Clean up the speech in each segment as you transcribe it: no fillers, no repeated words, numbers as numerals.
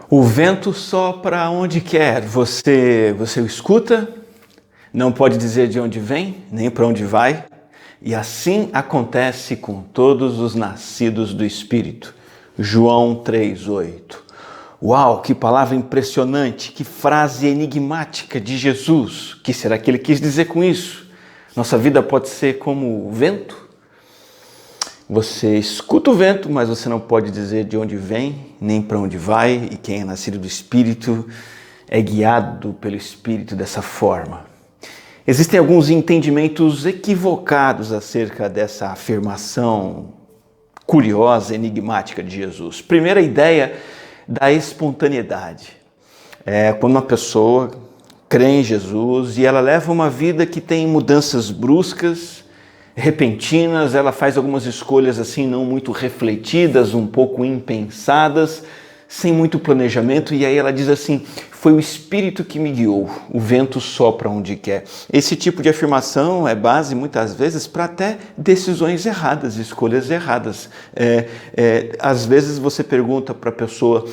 O vento sopra onde quer, você o escuta, não pode dizer de onde vem, nem para onde vai, e assim acontece com todos os nascidos do Espírito. João 3,8. Uau, que palavra impressionante, que frase enigmática de Jesus. O que será que ele quis dizer com isso? Nossa vida pode ser como o vento? Você escuta o vento, mas você não pode dizer de onde vem, nem para onde vai, e quem é nascido do Espírito é guiado pelo Espírito dessa forma. Existem alguns entendimentos equivocados acerca dessa afirmação curiosa, enigmática de Jesus. Primeira ideia da espontaneidade. Quando uma pessoa crê em Jesus e ela leva uma vida que tem mudanças bruscas, repentinas, ela faz algumas escolhas assim não muito refletidas, um pouco impensadas, sem muito planejamento, e aí ela diz assim: foi o Espírito que me guiou, o vento sopra onde quer. Esse tipo de afirmação é base muitas vezes para até decisões erradas, escolhas erradas. Às vezes você pergunta para a pessoa: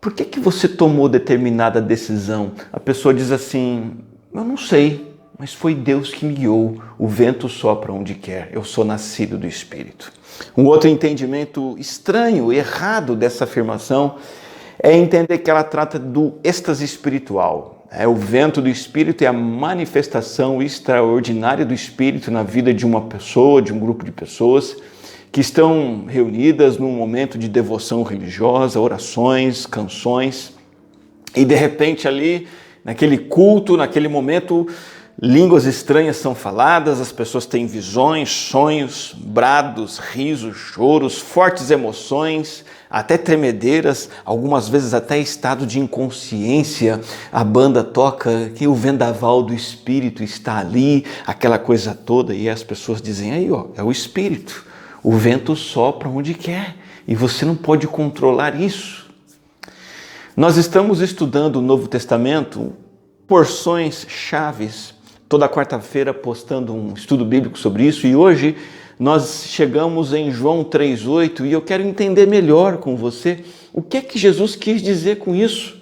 por que você tomou determinada decisão? A pessoa diz assim: eu não sei. Mas foi Deus que me guiou, o vento sopra onde quer, eu sou nascido do Espírito. Um outro entendimento estranho, errado dessa afirmação é entender que ela trata do êxtase espiritual. O vento do Espírito é a manifestação extraordinária do Espírito na vida de uma pessoa, de um grupo de pessoas que estão reunidas num momento de devoção religiosa, orações, canções, e de repente ali, naquele culto, naquele momento, línguas estranhas são faladas, as pessoas têm visões, sonhos, brados, risos, choros, fortes emoções, até tremedeiras, algumas vezes até estado de inconsciência. A banda toca que o vendaval do Espírito está ali, aquela coisa toda, e as pessoas dizem: aí ó, é o Espírito, o vento sopra onde quer e você não pode controlar isso. Nós estamos estudando o Novo Testamento, porções chaves, toda quarta-feira postando um estudo bíblico sobre isso, e hoje nós chegamos em João 3,8 e eu quero entender melhor com você o que é que Jesus quis dizer com isso.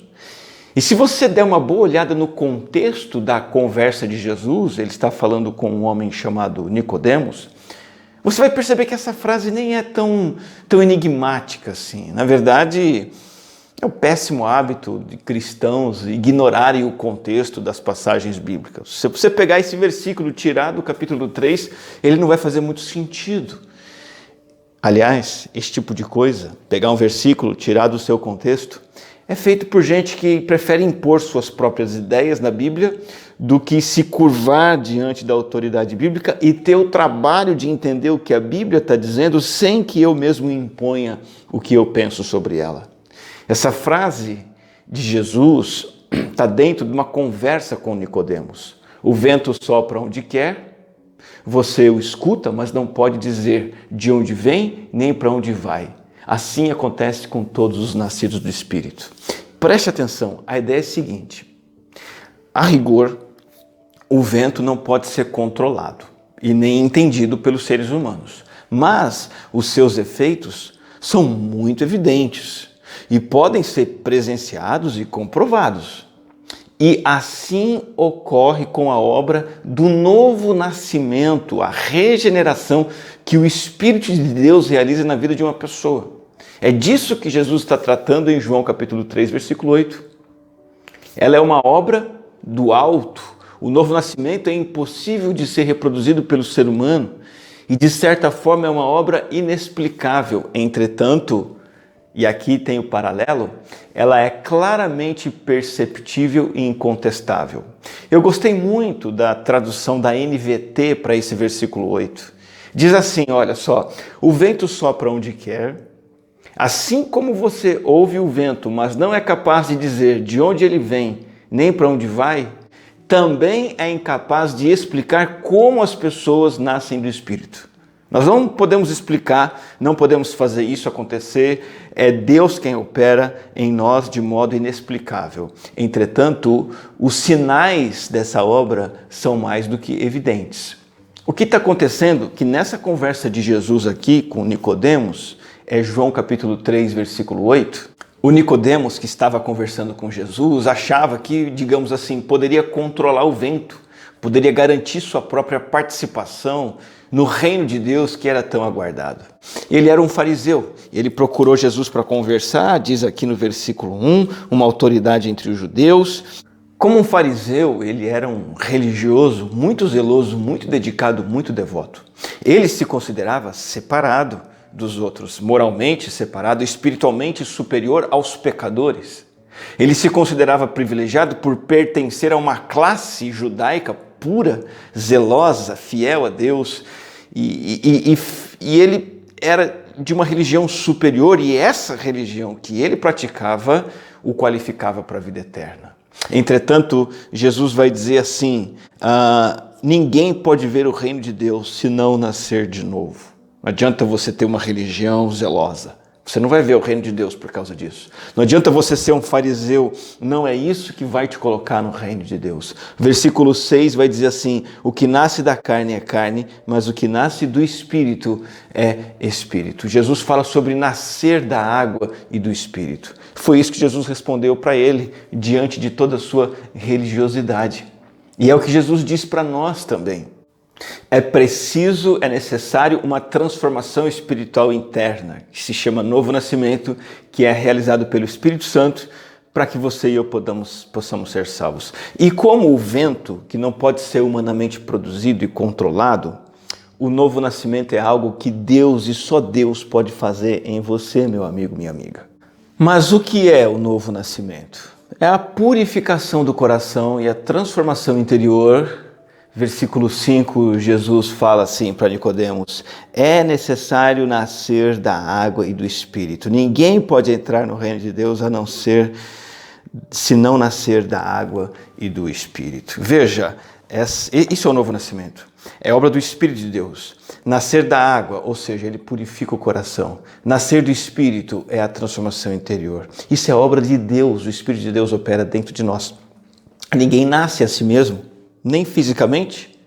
E se você der uma boa olhada no contexto da conversa de Jesus, ele está falando com um homem chamado Nicodemos, você vai perceber que essa frase nem é tão enigmática assim. Na verdade, é o péssimo hábito de cristãos ignorarem o contexto das passagens bíblicas. Se você pegar esse versículo, tirar do capítulo 3, ele não vai fazer muito sentido. Aliás, esse tipo de coisa, pegar um versículo, tirar do seu contexto, é feito por gente que prefere impor suas próprias ideias na Bíblia do que se curvar diante da autoridade bíblica e ter o trabalho de entender o que a Bíblia está dizendo sem que eu mesmo imponha o que eu penso sobre ela. Essa frase de Jesus está dentro de uma conversa com Nicodemos. O vento sopra onde quer, você o escuta, mas não pode dizer de onde vem nem para onde vai. Assim acontece com todos os nascidos do Espírito. Preste atenção, a ideia é a seguinte: a rigor, o vento não pode ser controlado e nem entendido pelos seres humanos, mas os seus efeitos são muito evidentes e podem ser presenciados e comprovados. E assim ocorre com a obra do novo nascimento, a regeneração que o Espírito de Deus realiza na vida de uma pessoa. É disso que Jesus está tratando em João capítulo 3, versículo 8. Ela é uma obra do alto. O novo nascimento é impossível de ser reproduzido pelo ser humano e, de certa forma, é uma obra inexplicável. Entretanto, e aqui tem o paralelo, ela é claramente perceptível e incontestável. Eu gostei muito da tradução da NVT para esse versículo 8. Diz assim, olha só: o vento sopra onde quer, assim como você ouve o vento, mas não é capaz de dizer de onde ele vem, nem para onde vai, também é incapaz de explicar como as pessoas nascem do Espírito. Nós não podemos explicar, não podemos fazer isso acontecer, é Deus quem opera em nós de modo inexplicável. Entretanto, os sinais dessa obra são mais do que evidentes. O que está acontecendo? Que nessa conversa de Jesus aqui com Nicodemos, João capítulo 3, versículo 8, O Nicodemos, que estava conversando com Jesus, achava que, digamos assim, poderia controlar o vento, poderia garantir sua própria participação no reino de Deus que era tão aguardado. Ele era um fariseu, ele procurou Jesus para conversar, diz aqui no versículo 1, uma autoridade entre os judeus. Como um fariseu, ele era um religioso, muito zeloso, muito dedicado, muito devoto. Ele se considerava separado dos outros, moralmente separado, espiritualmente superior aos pecadores. Ele se considerava privilegiado por pertencer a uma classe judaica pura, zelosa, fiel a Deus, e ele era de uma religião superior, e essa religião que ele praticava o qualificava para a vida eterna. Entretanto, Jesus vai dizer assim, ninguém pode ver o reino de Deus se não nascer de novo. Não adianta você ter uma religião zelosa. Você não vai ver o reino de Deus por causa disso. Não adianta você ser um fariseu. Não é isso que vai te colocar no reino de Deus. Versículo 6 vai dizer assim, o que nasce da carne é carne, mas o que nasce do Espírito é Espírito. Jesus fala sobre nascer da água e do Espírito. Foi isso que Jesus respondeu para ele, diante de toda a sua religiosidade. E é o que Jesus diz para nós também. É necessário uma transformação espiritual interna, que se chama novo nascimento, que é realizado pelo Espírito Santo, para que você e eu possamos ser salvos. E como o vento, que não pode ser humanamente produzido e controlado, o novo nascimento é algo que Deus e só Deus pode fazer em você, meu amigo, minha amiga. Mas o que é o novo nascimento? É a purificação do coração e a transformação interior. Versículo 5, Jesus fala assim para Nicodemos, é necessário nascer da água e do Espírito. Ninguém pode entrar no reino de Deus a não ser, se não nascer da água e do Espírito. Veja, isso é o novo nascimento. É obra do Espírito de Deus. Nascer da água, ou seja, ele purifica o coração. Nascer do Espírito é a transformação interior. Isso é obra de Deus, o Espírito de Deus opera dentro de nós. Ninguém nasce a si mesmo. Nem fisicamente,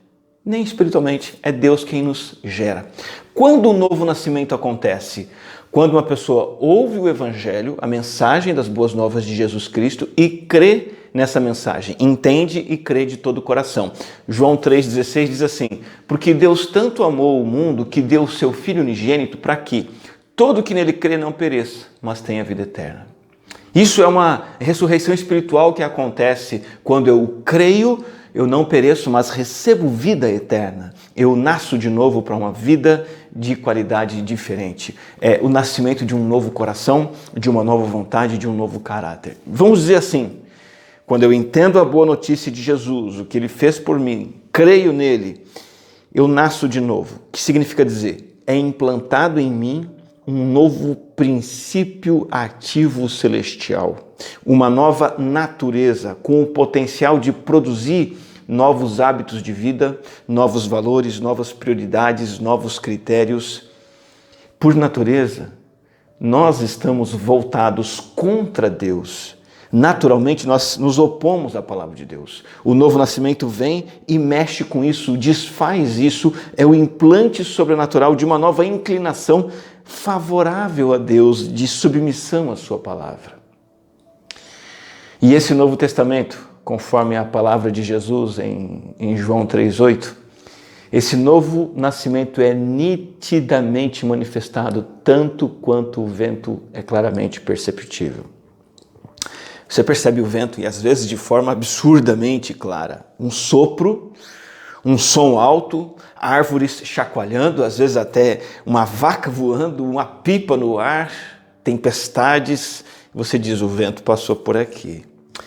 nem espiritualmente. É Deus quem nos gera. Quando o novo nascimento acontece? Quando uma pessoa ouve o Evangelho, a mensagem das boas novas de Jesus Cristo e crê nessa mensagem, entende e crê de todo o coração. João 3,16 diz assim, porque Deus tanto amou o mundo que deu o seu Filho unigênito para que todo que nele crê não pereça, mas tenha vida eterna. Isso é uma ressurreição espiritual que acontece quando eu creio, eu não pereço, mas recebo vida eterna. Eu nasço de novo para uma vida de qualidade diferente. É o nascimento de um novo coração, de uma nova vontade, de um novo caráter. Vamos dizer assim, quando eu entendo a boa notícia de Jesus, o que Ele fez por mim, creio nele, eu nasço de novo. O que significa dizer? É implantado em mim um novo princípio ativo celestial, uma nova natureza com o potencial de produzir novos hábitos de vida, novos valores, novas prioridades, novos critérios. Por natureza, nós estamos voltados contra Deus. Naturalmente, nós nos opomos à palavra de Deus. O novo nascimento vem e mexe com isso, desfaz isso, é o implante sobrenatural de uma nova inclinação favorável a Deus, de submissão à sua palavra. E esse Novo Testamento, conforme a palavra de Jesus em João 3,8, esse novo nascimento é nitidamente manifestado, tanto quanto o vento é claramente perceptível. Você percebe o vento, e às vezes de forma absurdamente clara. Um sopro, um som alto, árvores chacoalhando, às vezes até uma vaca voando, uma pipa no ar, tempestades. Você diz, o vento passou por aqui.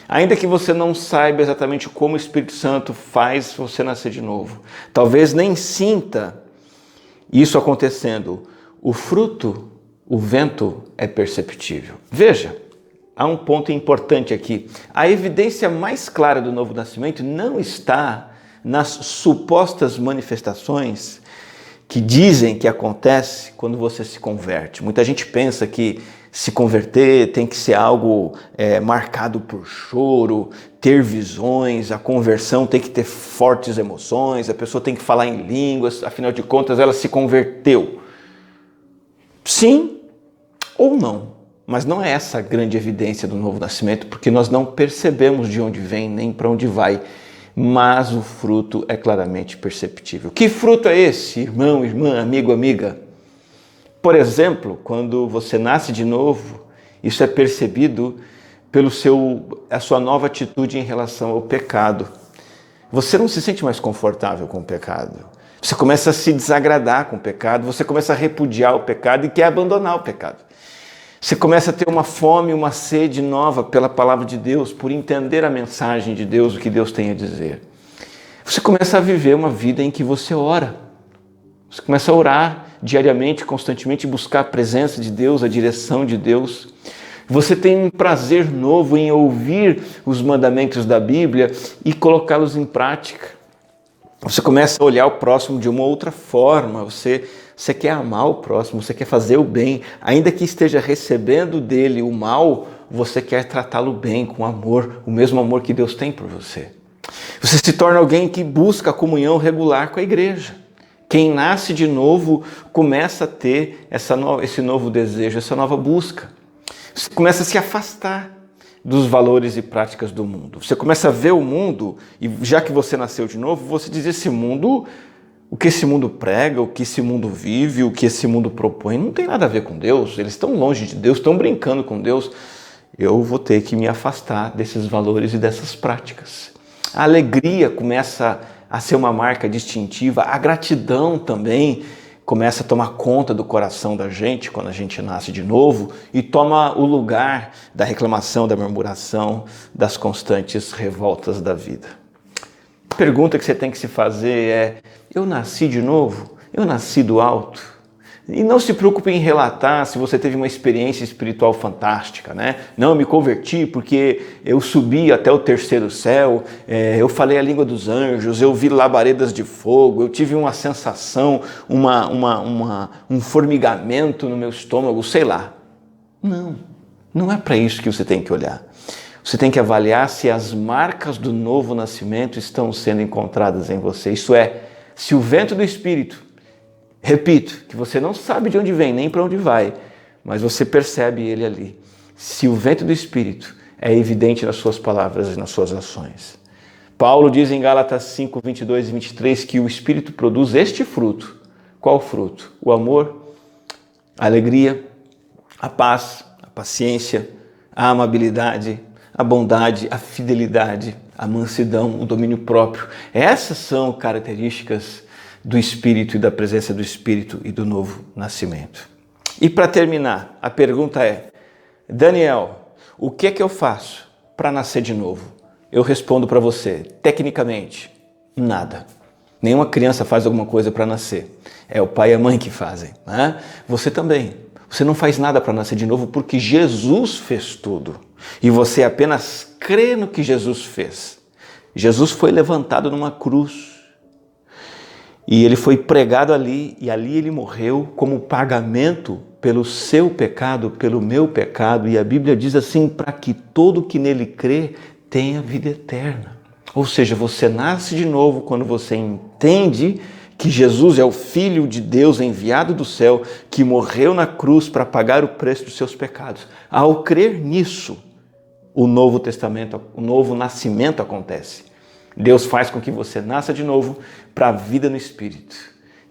Ainda que você não saiba exatamente como o Espírito Santo faz você nascer de novo, talvez nem sinta isso acontecendo, o fruto, o vento é perceptível. Veja, há um ponto importante aqui. A evidência mais clara do novo nascimento não está nas supostas manifestações que dizem que acontece quando você se converte. Muita gente pensa que se converter tem que ser algo marcado por choro, ter visões, a conversão tem que ter fortes emoções, a pessoa tem que falar em línguas, afinal de contas ela se converteu. Sim ou não? mas não é essa a grande evidência do novo nascimento, porque nós não percebemos de onde vem nem para onde vai, mas o fruto é claramente perceptível. Que fruto é esse, irmão, irmã, amigo, amiga? Por exemplo, quando você nasce de novo, isso é percebido pelo a sua nova atitude em relação ao pecado. Você não se sente mais confortável com o pecado. Você começa a se desagradar com o pecado, você começa a repudiar o pecado e quer abandonar o pecado. Você começa a ter uma fome, uma sede nova pela palavra de Deus, por entender a mensagem de Deus, o que Deus tem a dizer. Você começa a viver uma vida em que você ora. Você começa a orar diariamente, constantemente, buscar a presença de Deus, a direção de Deus. Você tem um prazer novo em ouvir os mandamentos da Bíblia e colocá-los em prática. Você começa a olhar o próximo de uma outra forma. Você quer amar o próximo, você quer fazer o bem. Ainda que esteja recebendo dele o mal, você quer tratá-lo bem, com amor, o mesmo amor que Deus tem por você. Você se torna alguém que busca a comunhão regular com a igreja. Quem nasce de novo começa a ter esse novo desejo, essa nova busca. Você começa a se afastar dos valores e práticas do mundo. Você começa a ver o mundo, e já que você nasceu de novo, você diz: esse mundo, o que esse mundo prega, o que esse mundo vive, o que esse mundo propõe, não tem nada a ver com Deus. Eles estão longe de Deus, estão brincando com Deus. Eu vou ter que me afastar desses valores e dessas práticas. A alegria começa a ser uma marca distintiva, a gratidão também começa a tomar conta do coração da gente quando a gente nasce de novo e toma o lugar da reclamação, da murmuração, das constantes revoltas da vida. A pergunta que você tem que se fazer é: eu nasci de novo? Eu nasci do alto? E não se preocupe em relatar se você teve uma experiência espiritual fantástica, né? Não, eu me converti porque eu subi até o terceiro céu, eu falei a língua dos anjos, eu vi labaredas de fogo, eu tive uma sensação, um formigamento no meu estômago, sei lá. Não é para isso que você tem que olhar. Você tem que avaliar se as marcas do novo nascimento estão sendo encontradas em você. Isso é, se o vento do Espírito, repito, que você não sabe de onde vem nem para onde vai, mas você percebe ele ali. Se o vento do Espírito é evidente nas suas palavras e nas suas ações. Paulo diz em Gálatas 5, 22 e 23 que o Espírito produz este fruto. Qual fruto? O amor, a alegria, a paz, a paciência, a amabilidade, a bondade, a fidelidade, a mansidão, o domínio próprio. Essas são características do Espírito e da presença do Espírito e do novo nascimento. E para terminar, a pergunta é: Daniel, o que é que eu faço para nascer de novo? Eu respondo para você, tecnicamente, nada. Nenhuma criança faz alguma coisa para nascer. É o pai e a mãe que fazem, né? Você também. Você não faz nada para nascer de novo porque Jesus fez tudo. E você apenas crê no que Jesus fez. Jesus foi levantado numa cruz. E ele foi pregado ali, e ali ele morreu como pagamento pelo seu pecado, pelo meu pecado. E a Bíblia diz assim, para que todo que nele crê tenha vida eterna. Ou seja, você nasce de novo quando você entende que Jesus é o Filho de Deus enviado do céu, que morreu na cruz para pagar o preço dos seus pecados. Ao crer nisso, o Novo Testamento, o novo nascimento acontece. Deus faz com que você nasça de novo para a vida no Espírito.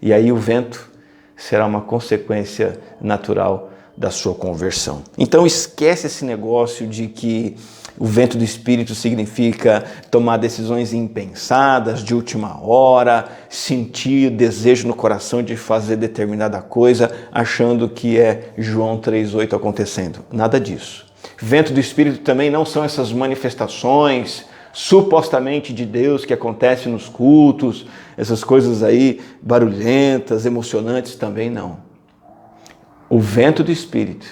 E aí o vento será uma consequência natural da sua conversão. Então esquece esse negócio de que o vento do Espírito significa tomar decisões impensadas, de última hora, sentir desejo no coração de fazer determinada coisa, achando que é João 3,8 acontecendo. Nada disso. Vento do Espírito também não são essas manifestações supostamente de Deus que acontece nos cultos, essas coisas aí barulhentas, emocionantes, também não. O vento do Espírito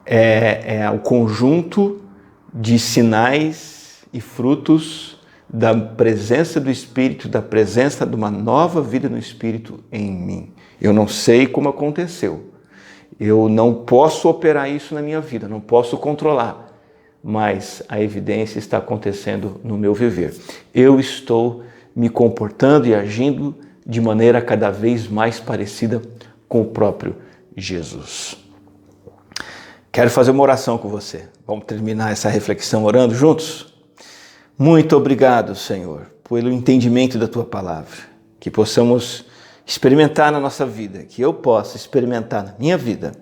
é o conjunto de sinais e frutos da presença do Espírito, da presença de uma nova vida no Espírito em mim. Eu não sei como aconteceu, eu não posso operar isso na minha vida, não posso controlar, mas a evidência está acontecendo no meu viver. Eu estou me comportando e agindo de maneira cada vez mais parecida com o próprio Jesus. Quero fazer uma oração com você. Vamos terminar essa reflexão orando juntos? Muito obrigado, Senhor, pelo entendimento da Tua palavra. Que possamos experimentar na nossa vida, que eu possa experimentar na minha vida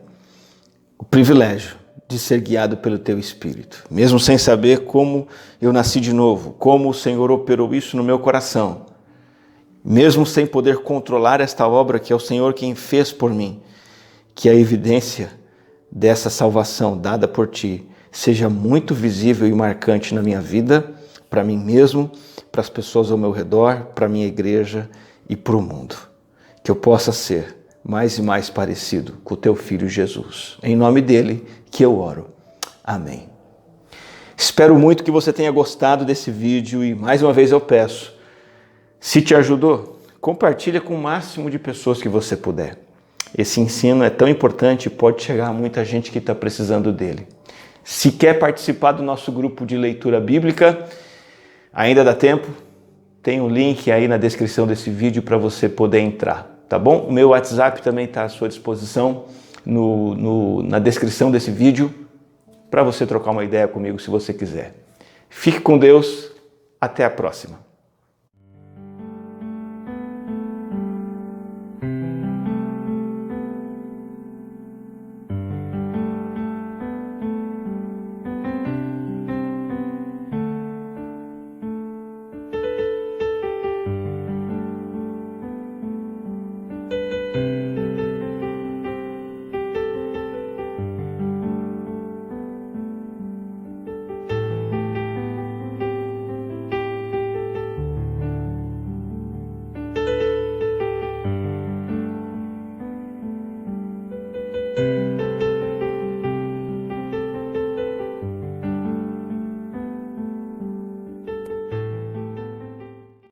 o privilégio de ser guiado pelo Teu Espírito. Mesmo sem saber como eu nasci de novo, como o Senhor operou isso no meu coração. Mesmo sem poder controlar esta obra que é o Senhor quem fez por mim. Que a evidência dessa salvação dada por Ti seja muito visível e marcante na minha vida, para mim mesmo, para as pessoas ao meu redor, para a minha igreja e para o mundo. Que eu possa ser mais e mais parecido com o Teu Filho Jesus. Em nome dele que eu oro. Amém. Espero muito que você tenha gostado desse vídeo e mais uma vez eu peço, se te ajudou, compartilha com o máximo de pessoas que você puder. Esse ensino é tão importante e pode chegar a muita gente que está precisando dele. Se quer participar do nosso grupo de leitura bíblica, ainda dá tempo, tem um link aí na descrição desse vídeo para você poder entrar, tá bom? O meu WhatsApp também está à sua disposição na descrição desse vídeo para você trocar uma ideia comigo se você quiser. Fique com Deus, até a próxima.